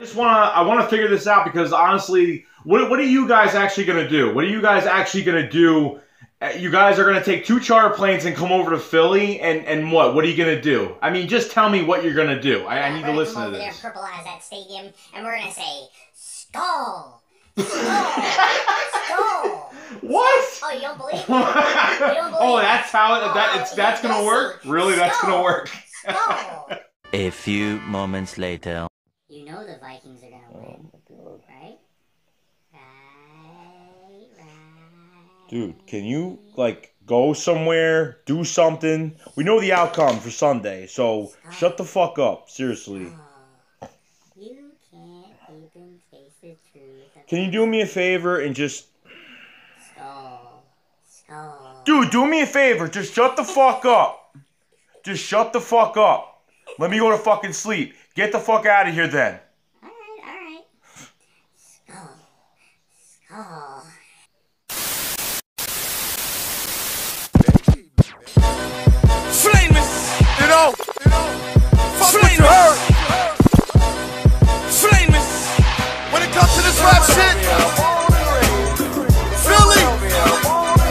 I want to figure this out because honestly, what are you guys actually going to do? What are you guys actually going to do? You guys are going to take 2 charter planes and come over to Philly and what? What are you going to do? I mean, just tell me what you're going to do. I need to listen to this. We're going to purpleize that stadium and we're going to say, Skull! Skull! What? Oh, you don't believe me? You don't believe oh, that's how that's going to work? Really? That's going to work? Skull! A few moments later. You know the Vikings are going to win, right? Right. Dude, can you, like, go somewhere, do something? We know the outcome for Sunday, so shut the fuck up. Seriously. Oh, you can't even face the truth. Can you do me a favor and just... Skull. Dude, do me a favor. Just shut the fuck up. Just shut the fuck up. Let me go to fucking sleep. Get the fuck out of here then. Alright. Skull. Flaming. You know. Fuck what you heard. Flaming. When it comes to this rap shit, Philly,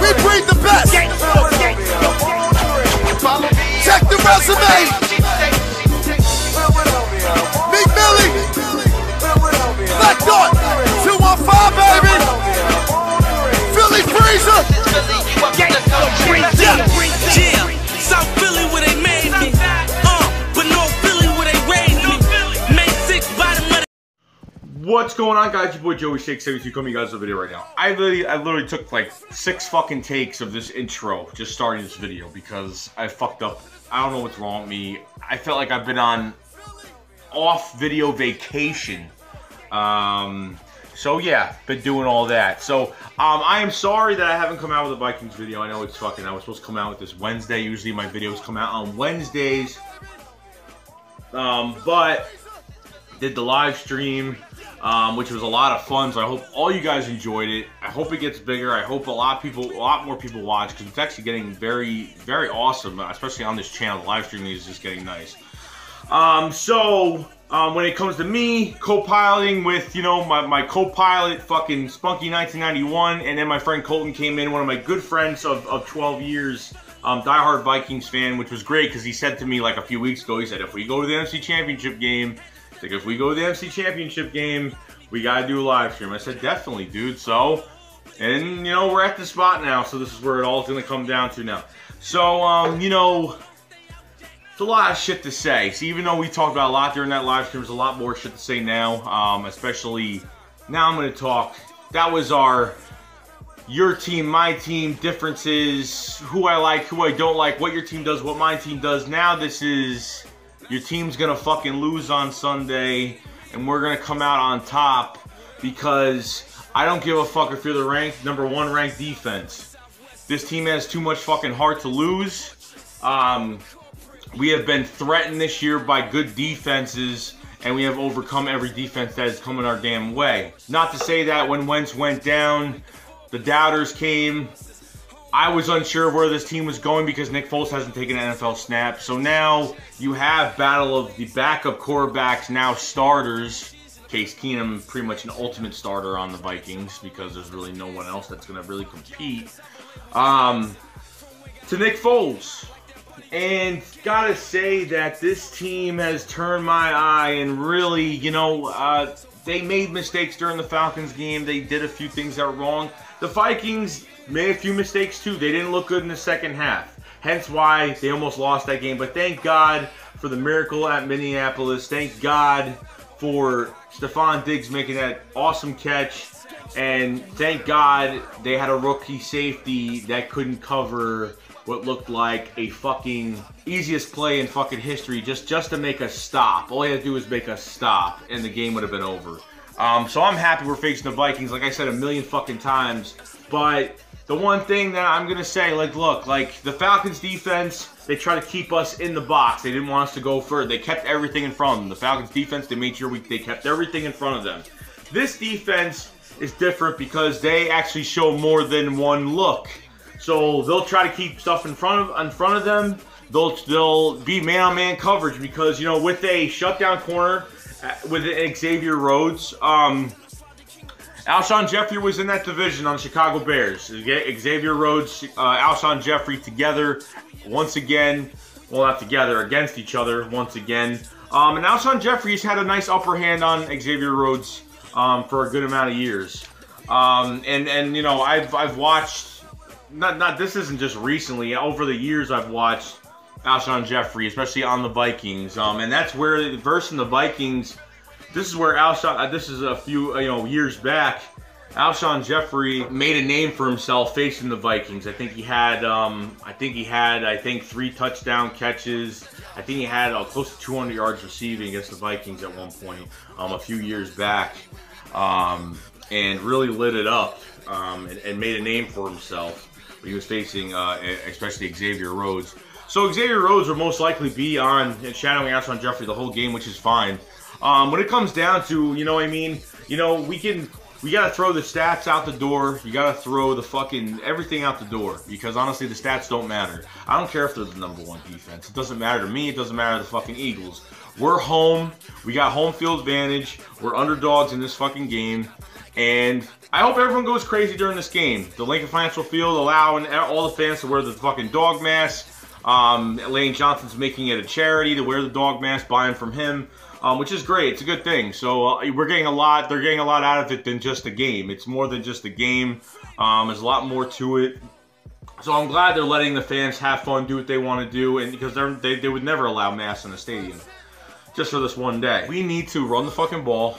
we breed the best. Check the resume. Big Billy, Black Dot, 215, baby. Philly Freezer. Yeah, South Philly where they made me. But North Philly where they raised me. May 6 bottom of the... What's going on, guys? Your boy Joey Shake72 coming you guys a video right now. I literally took like 6 fucking takes of this intro just starting this video because I fucked up. I don't know what's wrong with me. I felt like I've been on off video vacation. So yeah, been doing all that. So I am sorry that I haven't come out with a Vikings video. I know it's fucking, I was supposed to come out with this Wednesday. Usually my videos come out on Wednesdays. But did the live stream, which was a lot of fun. So I hope all you guys enjoyed it. I hope it gets bigger. I hope a lot more people watch because it's actually getting very, very awesome, especially on this channel. The live streaming is just getting nice. When it comes to me co-piloting with, you know, my co-pilot, fucking Spunky 1991, and then my friend Colton came in, one of my good friends of 12 years, diehard Vikings fan, which was great because he said to me like a few weeks ago, he said, if we go to the NFC Championship game, like if we go to the NFC Championship game, we gotta do a live stream. I said, definitely, dude. So, and you know, we're at the spot now, so this is where it all is gonna come down to now. So, you know, a lot of shit to say. So even though we talked about a lot during that live stream, there's a lot more shit to say now. Especially now I'm going to talk. That was our your team, my team, differences, who I like, who I don't like, what your team does, what my team does. Now this is your team's going to fucking lose on Sunday and we're going to come out on top because I don't give a fuck if you're the #1 ranked defense. This team has too much fucking heart to lose. We have been threatened this year by good defenses, and we have overcome every defense that has come in our damn way. Not to say that when Wentz went down, the doubters came. I was unsure of where this team was going because Nick Foles hasn't taken an NFL snap. So now you have battle of the backup quarterbacks, now starters. Case Keenum, pretty much an ultimate starter on the Vikings because there's really no one else that's going to really compete. To Nick Foles. And gotta say that this team has turned my eye and really, you know, they made mistakes during the Falcons game. They did a few things that were wrong. The Vikings made a few mistakes too. They didn't look good in the second half. Hence why they almost lost that game. But thank God for the miracle at Minneapolis. Thank God for Stephon Diggs making that awesome catch. And thank God they had a rookie safety that couldn't cover what looked like a fucking easiest play in fucking history just to make a stop. All he had to do was make a stop and the game would have been over. So I'm happy we're facing the Vikings, like I said a million fucking times. But the one thing that I'm gonna say, like, look, like the Falcons defense, they try to keep us in the box. They didn't want us to go further. They kept everything in front of them. The Falcons defense, they made sure they kept everything in front of them. This defense is different because they actually show more than one look. So they'll try to keep stuff in front of them. They'll be man-on-man coverage because, you know, with a shutdown corner with Xavier Rhodes. Alshon Jeffrey was in that division on the Chicago Bears. Xavier Rhodes, Alshon Jeffrey together once again. Well, not together, against each other once again. And Alshon Jeffrey's had a nice upper hand on Xavier Rhodes for a good amount of years. And you know, I've watched, not this isn't just recently, over the years I've watched Alshon Jeffrey, especially on the Vikings. And that's where, versus the Vikings, this is where Alshon, this is a few years back, Alshon Jeffrey made a name for himself facing the Vikings. I think he had 3 touchdown catches. I think he had close to 200 yards receiving against the Vikings at one point, a few years back, and really lit it up and made a name for himself when he was facing, especially Xavier Rhodes. So Xavier Rhodes will most likely be on shadowing Alshon Jeffrey the whole game, which is fine. When it comes down to, you know what I mean, we gotta throw the stats out the door. You gotta throw the fucking everything out the door, because honestly, the stats don't matter. I don't care if they're the #1 defense. It doesn't matter to me. It doesn't matter to the fucking Eagles. We're home. We got home field advantage. We're underdogs in this fucking game. And I hope everyone goes crazy during this game. The Lincoln Financial Field allowing all the fans to wear the fucking dog mask. Lane Johnson's making it a charity to wear the dog mask, buying from him. Which is great. It's a good thing. So we're getting a lot. They're getting a lot out of it than just a game. It's more than just a game. There's a lot more to it. So I'm glad they're letting the fans have fun, do what they want to do, and because they would never allow masks in the stadium, just for this one day. We need to run the fucking ball.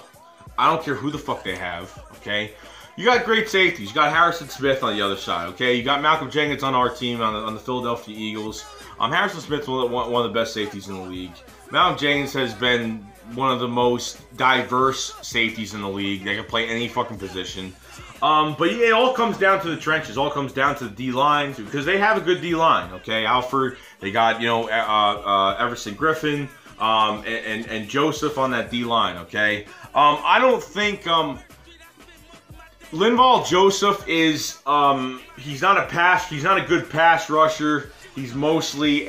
I don't care who the fuck they have. Okay. You got great safeties. You got Harrison Smith on the other side. Okay. You got Malcolm Jenkins on our team on the Philadelphia Eagles. Harrison Smith's one of the best safeties in the league. Malcolm Jenkins has been one of the most diverse safeties in the league. They can play any fucking position. But yeah, it all comes down to the trenches. It all comes down to the D-line, because they have a good D-line, okay? Alford, they got, Everson Griffin, and Joseph on that D-line, okay? I don't think, Linval Joseph is, he's not a good pass rusher. He's mostly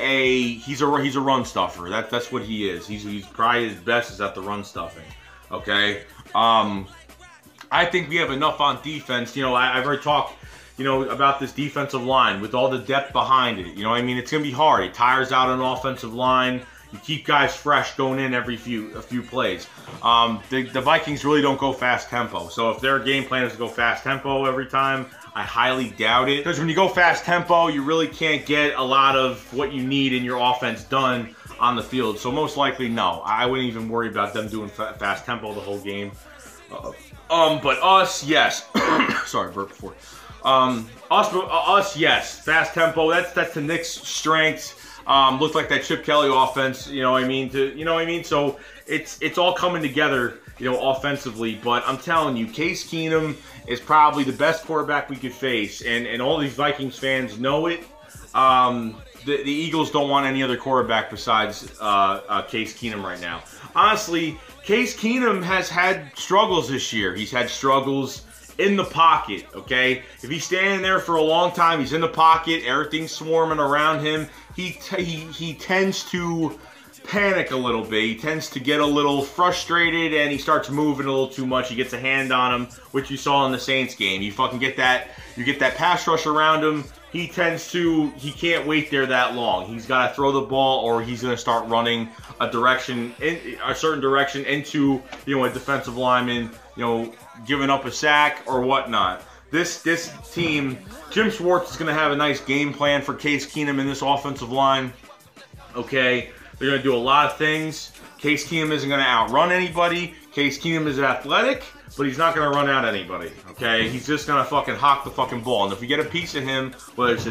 he's a run stuffer. That's what he is. He's probably his best is at the run stuffing. Okay. I think we have enough on defense. I've heard talk, about this defensive line with all the depth behind it. You know what I mean? It's gonna be hard. It tires out an offensive line. You keep guys fresh going in a few plays. The Vikings really don't go fast tempo. So if their game plan is to go fast tempo every time, I highly doubt it. Because when you go fast tempo, you really can't get a lot of what you need in your offense done on the field. So most likely, no. I wouldn't even worry about them doing fast tempo the whole game. But us, yes. Sorry, burp before. Us, yes. Fast tempo. That's the Knicks' strength. Looked like that Chip Kelly offense. You know what I mean? So it's all coming together, offensively. But I'm telling you, Case Keenum is probably the best quarterback we could face, and all these Vikings fans know it. The Eagles don't want any other quarterback besides Case Keenum right now. Honestly, Case Keenum has had struggles this year. He's had struggles in the pocket, okay? If he's standing there for a long time, he's in the pocket, everything's swarming around him, he tends to panic a little bit. He tends to get a little frustrated, and he starts moving a little too much. He gets a hand on him, which you saw in the Saints game. You fucking get that pass rush around him. He can't wait there that long. He's got to throw the ball, or he's going to start running a certain direction into, a defensive lineman, giving up a sack or whatnot. This team, Jim Schwartz is going to have a nice game plan for Case Keenum in this offensive line. Okay, they're going to do a lot of things. Case Keenum isn't going to outrun anybody. Case Keenum is athletic, but he's not going to run out anybody, okay? He's just going to fucking hawk the fucking ball. And if we get a piece of him, whether it's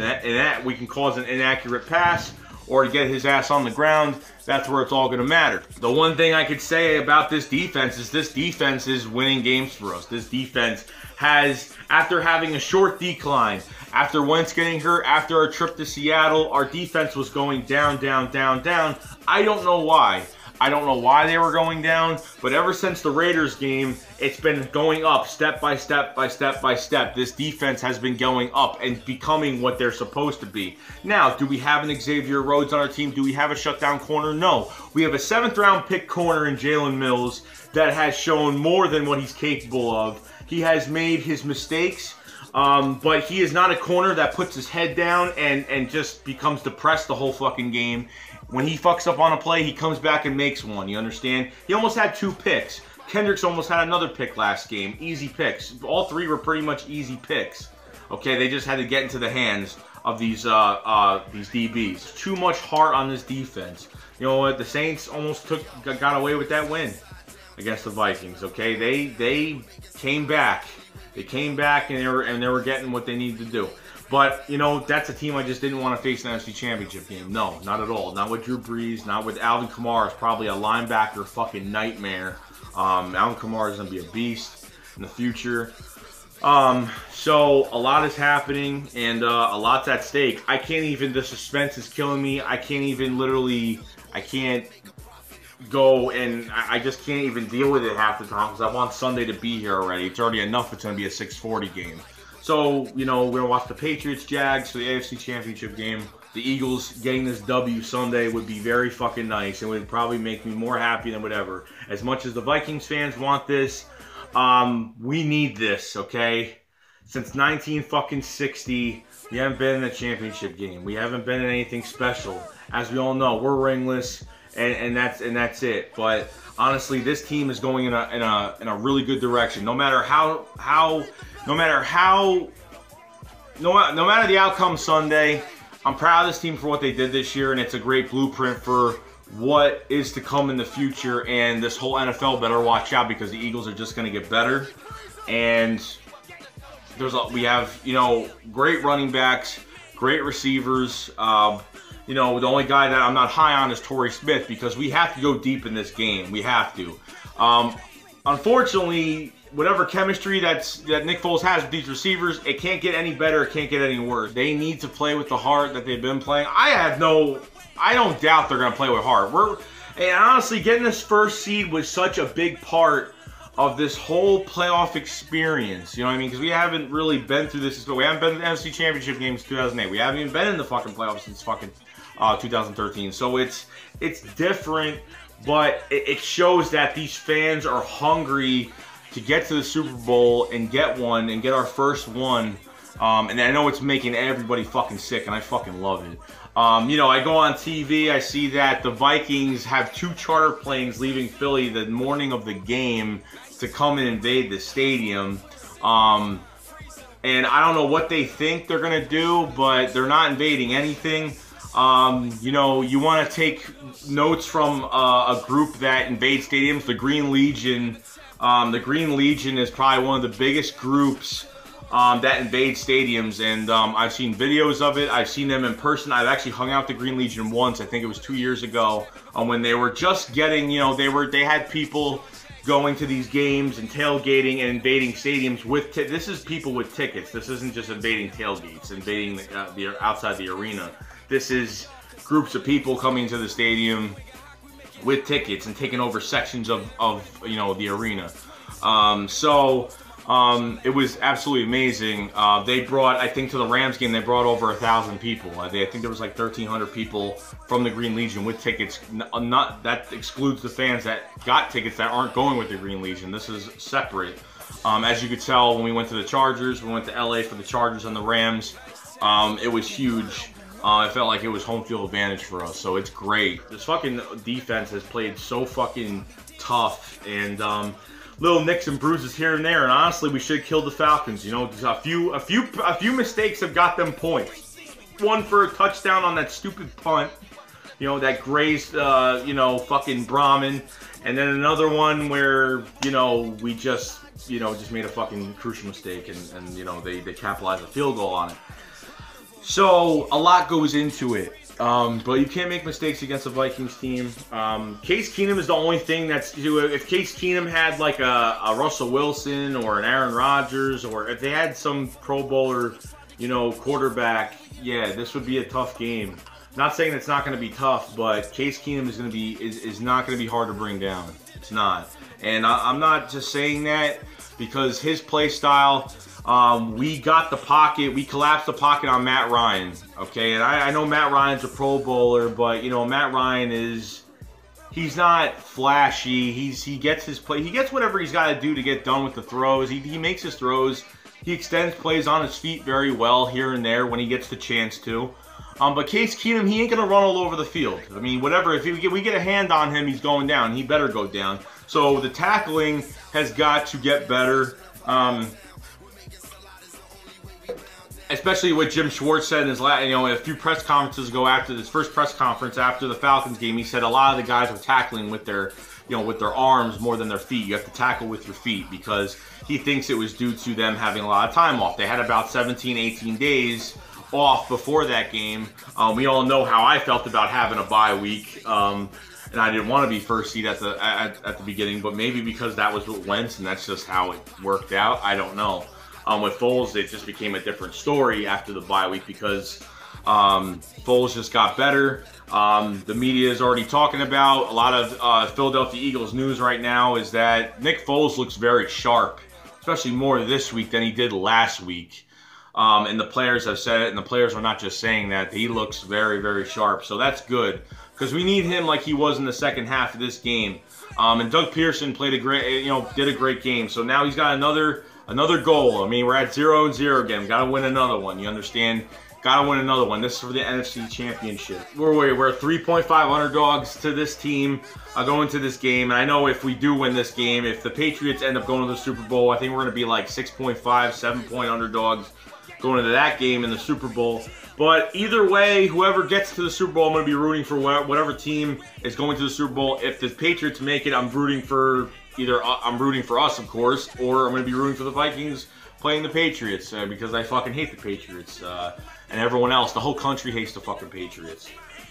we can cause an inaccurate pass or to get his ass on the ground, that's where it's all going to matter. The one thing I could say about this defense is winning games for us. This defense has, after having a short decline, after Wentz getting hurt, after our trip to Seattle, our defense was going down, down, down, down. I don't know why. I don't know why they were going down, but ever since the Raiders game, it's been going up step by step by step by step. This defense has been going up and becoming what they're supposed to be. Now, do we have an Xavier Rhodes on our team? Do we have a shutdown corner? No. We have a 7th round pick corner in Jalen Mills that has shown more than what he's capable of. He has made his mistakes, but he is not a corner that puts his head down and just becomes depressed the whole fucking game. When he fucks up on a play, he comes back and makes one, you understand? He almost had 2 picks. Kendricks almost had another pick last game. Easy picks. All 3 were pretty much easy picks. Okay, they just had to get into the hands of these DBs. Too much heart on this defense. You know what? The Saints almost got away with that win against the Vikings. Okay, they came back. They came back and they were getting what they needed to do. But, you know, that's a team I just didn't want to face in the NFC Championship game. No, not at all. Not with Drew Brees. Not with Alvin Kamara. It's probably a linebacker fucking nightmare. Alvin Kamara is going to be a beast in the future. So, a lot is happening, and a lot's at stake. I can't even, the suspense is killing me. I can't even literally, I can't go, and I just can't even deal with it half the time because I want Sunday to be here already. It's already enough. It's going to be a 6:40 game. So, you know, we're going to watch the Patriots-Jags for the AFC Championship game. The Eagles getting this W Sunday would be very fucking nice. It would probably make me more happy than whatever. As much as the Vikings fans want this, we need this, okay? Since 1960, we haven't been in a championship game. We haven't been in anything special. As we all know, we're ringless, and that's it. But honestly, this team is going in a really good direction. No matter the outcome Sunday, I'm proud of this team for what they did this year, and it's a great blueprint for what is to come in the future. And this whole NFL better watch out because the Eagles are just going to get better. And we have, you know, great running backs, great receivers. You know, the only guy that I'm not high on is Torrey Smith because we have to go deep in this game. We have to. Unfortunately, whatever chemistry that Nick Foles has with these receivers, it can't get any better, it can't get any worse. They need to play with the heart that they've been playing. I don't doubt they're going to play with heart. And honestly, getting this first seed was such a big part of this whole playoff experience. You know what I mean? Because we haven't really been through this. We haven't been in the NFC Championship games since 2008. We haven't even been in the fucking playoffs since fucking 2013. So it's different, but it shows that these fans are hungry to get to the Super Bowl and get one and get our first one. And I know it's making everybody fucking sick, and I fucking love it. You know, I go on TV, I see that the Vikings have 2 charter planes leaving Philly the morning of the game to come and invade the stadium. And I don't know what they think they're going to do, but they're not invading anything. You know, you want to take notes from a group that invades stadiums, the Green Legion. The Green Legion is probably one of the biggest groups that invade stadiums, and I've seen videos of it. I've seen them in person. I've actually hung out with the Green Legion once. I think it was 2 years ago when they were just getting, you know, they had people going to these games and tailgating and invading stadiums with this is people with tickets. This isn't just invading tailgates, invading the outside the arena. This is groups of people coming to the stadium with tickets and taking over sections of you know, the arena. It was absolutely amazing. They brought, I think to the Rams game, they brought over 1,000 people. I think there was like 1,300 people from the Green Legion with tickets. That excludes the fans that got tickets that aren't going with the Green Legion. This is separate. As you could tell, when we went to the Chargers, we went to LA for the Chargers and the Rams. It was huge. It felt like it was home field advantage for us, so it's great. This fucking defense has played so fucking tough, and little nicks and bruises here and there. And honestly, we should have killed the Falcons. You know, a few mistakes have got them points. One for a touchdown on that stupid punt, you know, that grazed, you know, fucking Brahman, and then another one where, you know, we just made a fucking crucial mistake, and you know, they capitalized a field goal on it. So a lot goes into it. But you can't make mistakes against the Vikings team. Case Keenum is the only thing that's... If Case Keenum had like a Russell Wilson or an Aaron Rodgers, or if they had some Pro Bowler, you know, quarterback, yeah, this would be a tough game. Not saying it's not going to be tough, but Case Keenum is going to be is not going to be hard to bring down. It's not, and I'm not just saying that because his play style. We got the pocket. We collapsed the pocket on Matt Ryan. Okay, and I know Matt Ryan's a Pro Bowler, but you know Matt Ryan is. He's not flashy. He gets his play. He gets whatever he's got to do to get done with the throws. He makes his throws. He extends plays on his feet very well here and there when he gets the chance to. But Case Keenum, he ain't going to run all over the field. I mean, whatever. If we get a hand on him, he's going down. He better go down. So the tackling has got to get better. Especially what Jim Schwartz said in his a few press conferences ago after his first press conference after the Falcons game. He said a lot of the guys were tackling with their, with their arms more than their feet. You have to tackle with your feet because he thinks it was due to them having a lot of time off. They had about 17, 18 days off before that game. We all know how I felt about having a bye week. And I didn't want to be first seed at the beginning, but maybe because that was what went and that's just how it worked out. I don't know. With Foles, it just became a different story after the bye week because Foles just got better. The media is already talking about a lot of Philadelphia Eagles news right now is that Nick Foles looks very sharp, especially more this week than he did last week. And the players have said it, and the players are not just saying that. He looks very, very sharp, so that's good because we need him like he was in the second half of this game. And Doug Pearson played did a great game. So now he's got another goal. I mean, we're at 0-0 again. Got to win another one. You understand? Got to win another one. This is for the NFC Championship. We're 3.5 underdogs to this team going to this game. And I know if we do win this game, if the Patriots end up going to the Super Bowl, I think we're going to be like 6.5, 7-point underdogs going into that game in the Super Bowl. But either way, whoever gets to the Super Bowl, I'm going to be rooting for whatever team is going to the Super Bowl. If the Patriots make it, I'm rooting for us, of course, or I'm going to be rooting for the Vikings playing the Patriots because I fucking hate the Patriots. And everyone else, the whole country hates the fucking Patriots.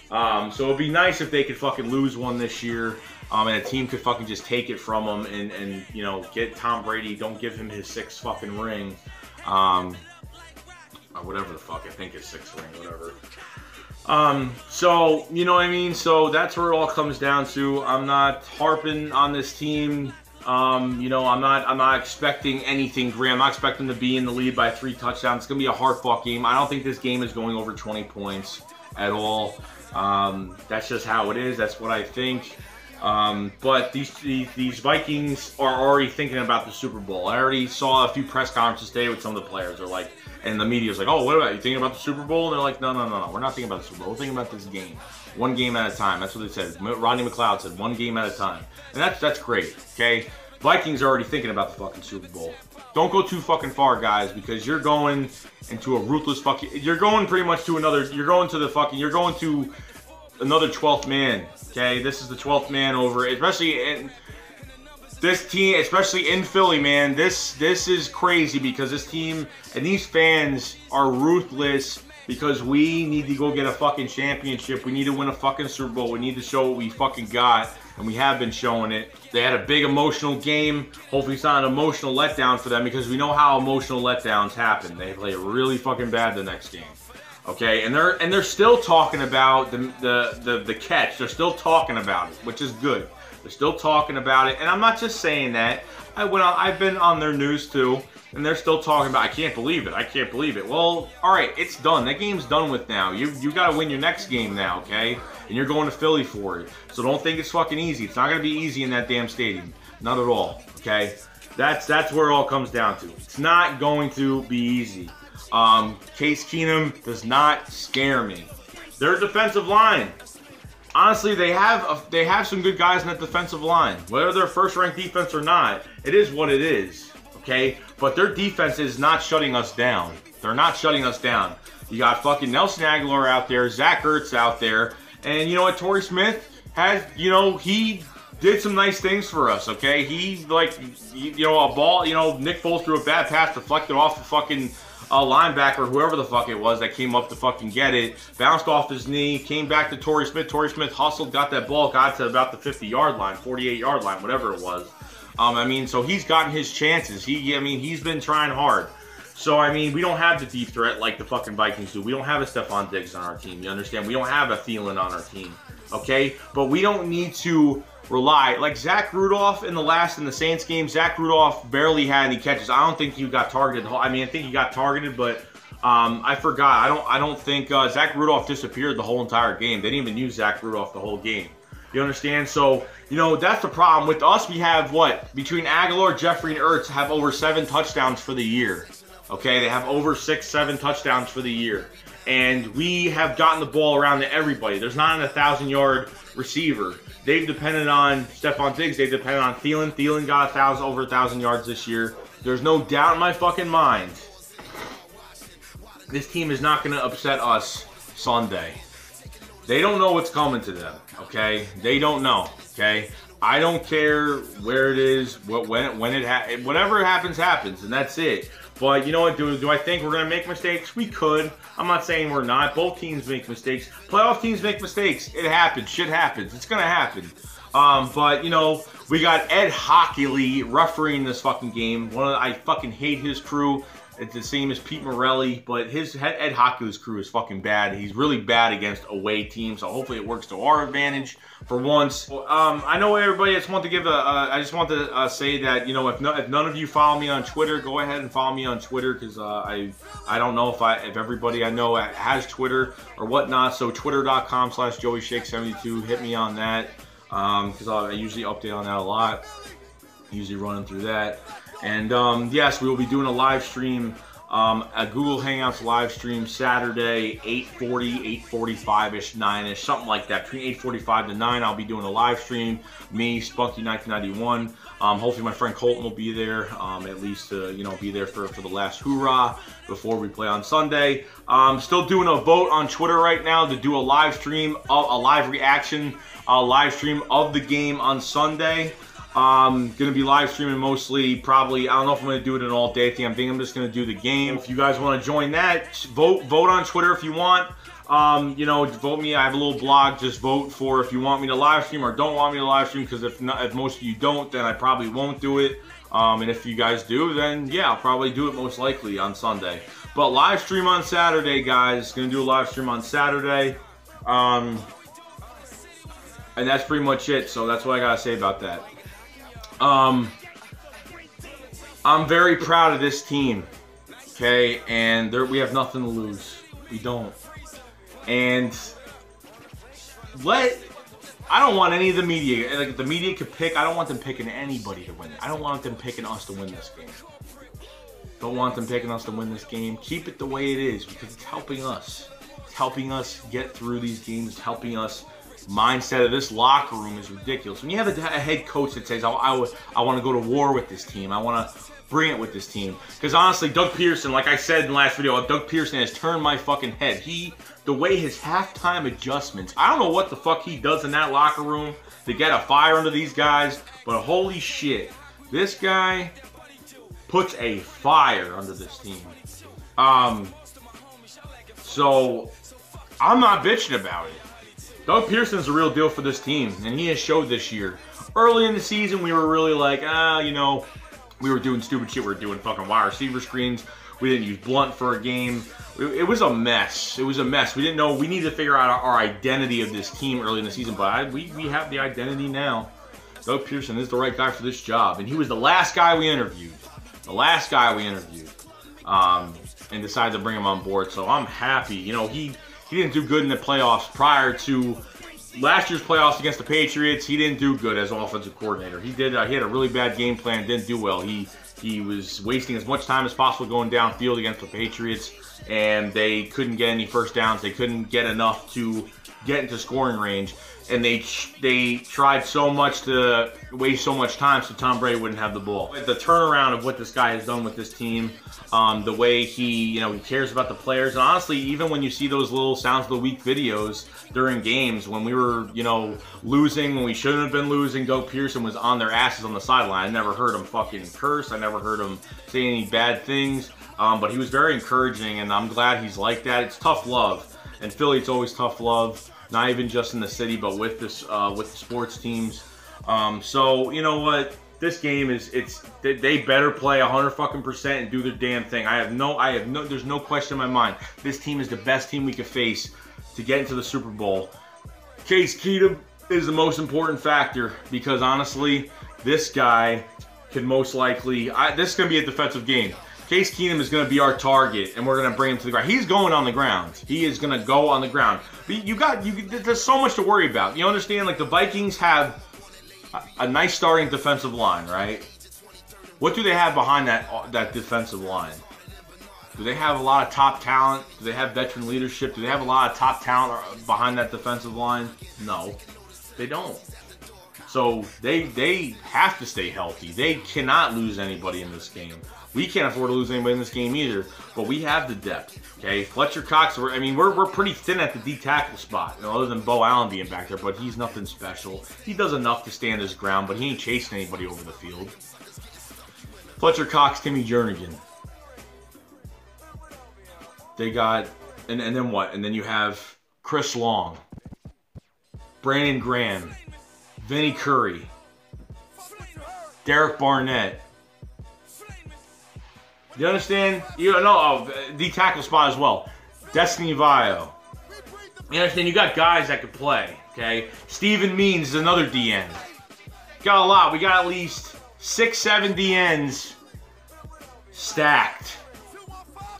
So it'd be nice if they could fucking lose one this year and a team could fucking just take it from them and get Tom Brady. Don't give him his 6th fucking ring. Whatever the fuck, I think it's 6th ring, whatever. So, you know what I mean? So that's where it all comes down to. I'm not harping on this team. I'm not expecting anything great. I'm not expecting to be in the lead by 3 touchdowns. It's going to be a hard-fought game. I don't think this game is going over 20 points at all. That's just how it is. That's what I think. But these Vikings are already thinking about the Super Bowl. I already saw a few press conferences today with some of the players. They're like, and the media's like, oh, what about you thinking about the Super Bowl? And they're like, no, we're not thinking about the Super Bowl. We're thinking about this game. One game at a time. That's what they said. Rodney McLeod said, one game at a time. And that's great, okay? Vikings are already thinking about the fucking Super Bowl. Don't go too fucking far, guys, because you're going into a ruthless fucking... You're going pretty much to another... You're going to another 12th man, okay? This is the 12th man over, especially in... This team, especially in Philly, man, this is crazy because this team and these fans are ruthless because we need to go get a fucking championship. We need to win a fucking Super Bowl. We need to show what we fucking got, and we have been showing it. They had a big emotional game. Hopefully it's not an emotional letdown for them because we know how emotional letdowns happen. They play really fucking bad the next game. Okay, and they're still talking about the catch. They're still talking about it, which is good. They're still talking about it, and I'm not just saying that. I've been on their news too, and they're still talking about. I can't believe it. I can't believe it. Well, all right, it's done. That game's done with now. You got to win your next game now, okay? And you're going to Philly for it. So don't think it's fucking easy. It's not going to be easy in that damn stadium. Not at all. Okay? That's where it all comes down to. It's not going to be easy. Case Keenum does not scare me. Their defensive line. Honestly, they have some good guys in that defensive line. Whether they're first-ranked defense or not, it is what it is, okay? But their defense is not shutting us down. They're not shutting us down. You got fucking Nelson Aguilar out there, Zach Ertz out there, and you know what? Torrey Smith has, he did some nice things for us, okay? He, a ball, Nick Foles threw a bad pass, deflected off the fucking... linebacker, whoever the fuck it was that came up to fucking get it, bounced off his knee, came back to Torrey Smith. Torrey Smith hustled, got that ball, got to about the 50-yard line, 48-yard line, whatever it was. So he's gotten his chances. He's been trying hard. So, I mean, we don't have the deep threat like the fucking Vikings do. We don't have a Stephon Diggs on our team. You understand? We don't have a Thielen on our team. Okay? But we don't need to rely. Like Zach Rudolph in the Saints game, Zach Rudolph barely had any catches. I don't think he got targeted. I mean, I think he got targeted, but I forgot. I don't think Zach Rudolph disappeared the whole entire game. They didn't even use Zach Rudolph the whole game. You understand? So, you know, that's the problem. With us, we have what? Between Aguilar, Jeffrey, and Ertz have over 7 touchdowns for the year. Okay? They have over 6, 7 touchdowns for the year. And we have gotten the ball around to everybody. There's not an 1,000-yard receiver. They've depended on Stephon Diggs. They've depended on Thielen. Thielen got over 1,000 yards this year. There's no doubt in my fucking mind this team is not going to upset us Sunday. They don't know what's coming to them, okay? They don't know, okay? I don't care where it is, whatever happens, happens, and that's it. But you know what, do I think we're going to make mistakes? We could. I'm not saying we're not. Both teams make mistakes. Playoff teams make mistakes. It happens. Shit happens. It's going to happen. But, you know, we got Ed Hockley refereeing this fucking game. I fucking hate his crew. It's the same as Pete Morelli, but Ed Hockley's crew is fucking bad. He's really bad against away teams, so hopefully it works to our advantage for once. I know everybody. I just want to say that, you know, if none of you follow me on Twitter, go ahead and follow me on Twitter, because I don't know if everybody I know has Twitter or whatnot. So twitter.com/JoeyShake72. Hit me on that, because I usually update on that a lot. Usually running through that. And yes, we will be doing a live stream, a Google Hangouts live stream Saturday, 8:40, 8:45-ish, 9-ish, something like that. Between 8:45 to 9, I'll be doing a live stream. Me, Spunky1991. Hopefully my friend Colton will be there, at least to, you know, be there for the last hoorah before we play on Sunday. Still doing a vote on Twitter right now to do a live stream, a live reaction, live stream of the game on Sunday. Gonna be live streaming mostly, probably. I don't know if I'm gonna do it an all day thing. I think I'm just gonna do the game. If you guys want to join that, vote on Twitter if you want. You know, vote me. I have a little blog. Just vote for if you want me to live stream or don't want me to live stream. Because if most of you don't, then I probably won't do it. And if you guys do, then yeah, I'll probably do it most likely on Sunday. But live stream on Saturday, guys. Gonna do a live stream on Saturday. And that's pretty much it. So that's what I gotta say about that. I'm very proud of this team, okay, and we have nothing to lose. We don't. And I don't want any of the media, like, if the media could pick, I don't want them picking anybody to win it. I don't want them picking us to win this game. Don't want them picking us to win this game. Keep it the way it is, because it's helping us. It's helping us get through these games. It's helping us. Mindset of this locker room is ridiculous. When you have a head coach that says, I want to go to war with this team, I want to bring it with this team. Because honestly, Doug Pearson, like I said in the last video, Doug Pearson has turned my fucking head. The way his halftime adjustments, I don't know what the fuck he does in that locker room to get a fire under these guys, but holy shit, this guy puts a fire under this team. So I'm not bitching about it. Doug Pearson's a real deal for this team, and he has showed this year. Early in the season, we were really like, you know, we were doing stupid shit. We were doing fucking wide receiver screens. We didn't use Blunt for a game. It was a mess. It was a mess. We didn't know. We needed to figure out our identity of this team early in the season, but we have the identity now. Doug Pearson is the right guy for this job, and he was the last guy we interviewed. The last guy we interviewed, and decided to bring him on board. So I'm happy. You know, he didn't do good in the playoffs prior to last year's playoffs against the Patriots. He didn't do good as offensive coordinator. He had a really bad game plan, didn't do well. He was wasting as much time as possible going downfield against the Patriots, and they couldn't get any first downs. They couldn't get enough to get into scoring range, and they tried so much to waste so much time so Tom Brady wouldn't have the ball. The turnaround of what this guy has done with this team, the way he cares about the players, and honestly, even when you see those little Sounds of the Week videos during games, when we were, losing, when we shouldn't have been losing, Doug Pearson was on their asses on the sideline. I never heard him fucking curse. I never heard him say any bad things, but he was very encouraging, and I'm glad he's like that. It's tough love. In Philly, it's always tough love, not even just in the city, but with this, with the sports teams. So, you know what? this game is, they better play 100% and do their damn thing. There's no question in my mind. This team is the best team we could face to get into the Super Bowl. Case Keenum is the most important factor because honestly, this guy could most likely, this is going to be a defensive game. Case Keenum is going to be our target, and we're going to bring him to the ground. He's going on the ground. He is going to go on the ground. But there's so much to worry about. You understand? Like, the Vikings have a nice starting defensive line, right? What do they have behind that defensive line? Do they have a lot of top talent? Do they have veteran leadership? Do they have a lot of top talent behind that defensive line? No, they don't. So they have to stay healthy. They cannot lose anybody in this game. We can't afford to lose anybody in this game either, but we have the depth, okay? Fletcher Cox, we're pretty thin at the D tackle spot, other than Bo Allen being back there, but he's nothing special. He does enough to stand his ground, but he ain't chasing anybody over the field. Fletcher Cox, Timmy Jernigan. They got, and then what? And then you have Chris Long, Brandon Graham, Vinny Curry, Derek Barnett. You understand? The tackle spot as well. Destiny Vio. You understand? You got guys that could play, okay? Steven Means is another DN. Got a lot. We got at least 6, 7 DNs stacked.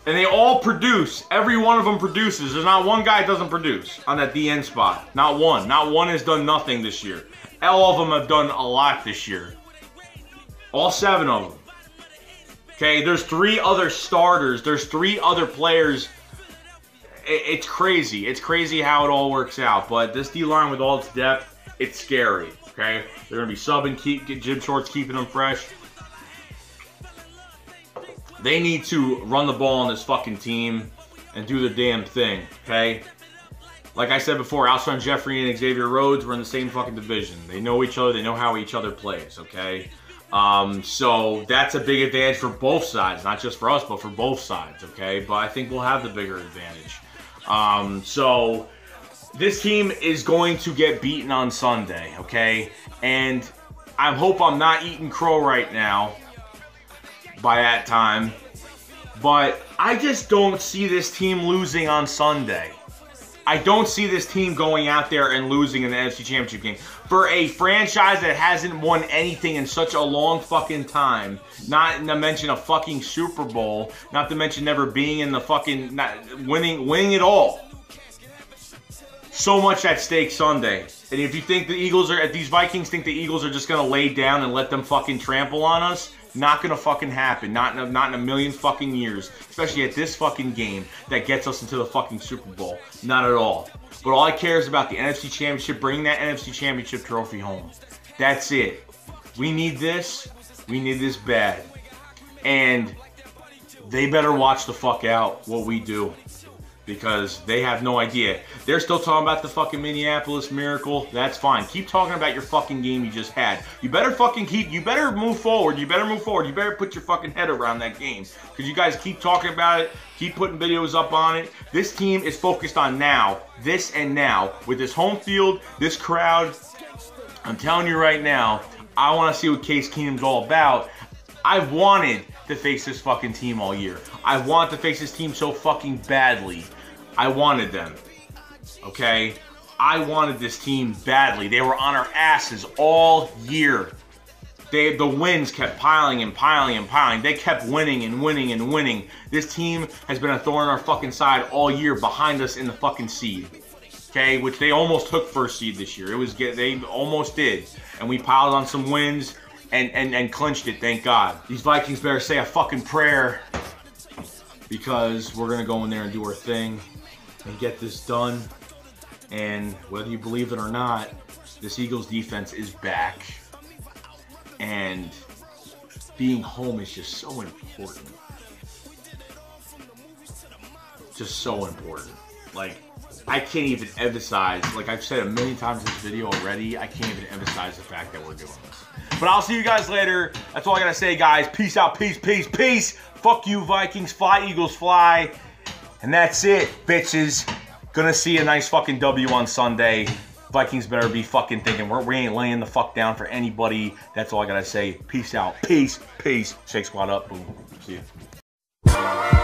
And they all produce. Every one of them produces. There's not one guy that doesn't produce on that DN spot. Not one. Not one has done nothing this year. All of them have done a lot this year. All 7 of them. Okay, there's 3 other starters. There's 3 other players. It's crazy. It's crazy how it all works out. But this D-line with all its depth, it's scary. Okay, they're going to be subbing, get Jim Shorts keeping them fresh. They need to run the ball on this fucking team and do the damn thing, okay? Like I said before, Alshon Jeffrey and Xavier Rhodes were in the same fucking division. They know each other. They know how each other plays, okay? So that's a big advantage for both sides. Not just for us, but for both sides, okay? But I think we'll have the bigger advantage. So this team is going to get beaten on Sunday, okay? And I hope I'm not eating crow right now by that time, but I just don't see this team losing on Sunday. I don't see this team going out there and losing in the NFC Championship game. For a franchise that hasn't won anything in such a long fucking time, not to mention a fucking Super Bowl, not to mention never being in the fucking, winning it all. So much at stake Sunday. And if you think the Eagles if these Vikings think the Eagles are just going to lay down and let them fucking trample on us, not gonna fucking happen. Not in a million fucking years. Especially at this fucking game that gets us into the fucking Super Bowl. Not at all. But all I care is about the NFC Championship, bringing that NFC Championship trophy home. That's it. We need this. We need this bad. And they better watch the fuck out what we do. Because they have no idea. They're still talking about the fucking Minneapolis Miracle. That's fine. Keep talking about your fucking game you just had. You better fucking you better move forward. You better move forward. You better put your fucking head around that game. Because you guys keep talking about it. Keep putting videos up on it. This team is focused on now. This and now. With this home field, this crowd. I'm telling you right now, I want to see what Case Keenum's all about. I've wanted to face this fucking team all year. I wanted to face this team so fucking badly. I wanted them. Okay? I wanted this team badly. They were on our asses all year. The wins kept piling and piling and piling. They kept winning and winning and winning. This team has been a thorn in our fucking side all year behind us in the fucking seed. Okay? Which they almost took first seed this year. They almost did. And we piled on some wins and clinched it, thank God. These Vikings better say a fucking prayer because we're going to go in there and do our thing and get this done. And whether you believe it or not, this Eagles defense is back. And being home is just so important. Just so important. Like, I can't even emphasize, like I've said a million times in this video already, I can't even emphasize the fact that we're doing this. But I'll see you guys later. That's all I gotta say, guys. Peace out, peace, peace, peace. Fuck you, Vikings. Fly, Eagles, fly. And that's it, bitches. Gonna see a nice fucking W on Sunday. Vikings better be fucking thinking we ain't laying the fuck down for anybody. That's all I gotta say. Peace out. Peace. Peace. Shake Squad up. Boom. See ya.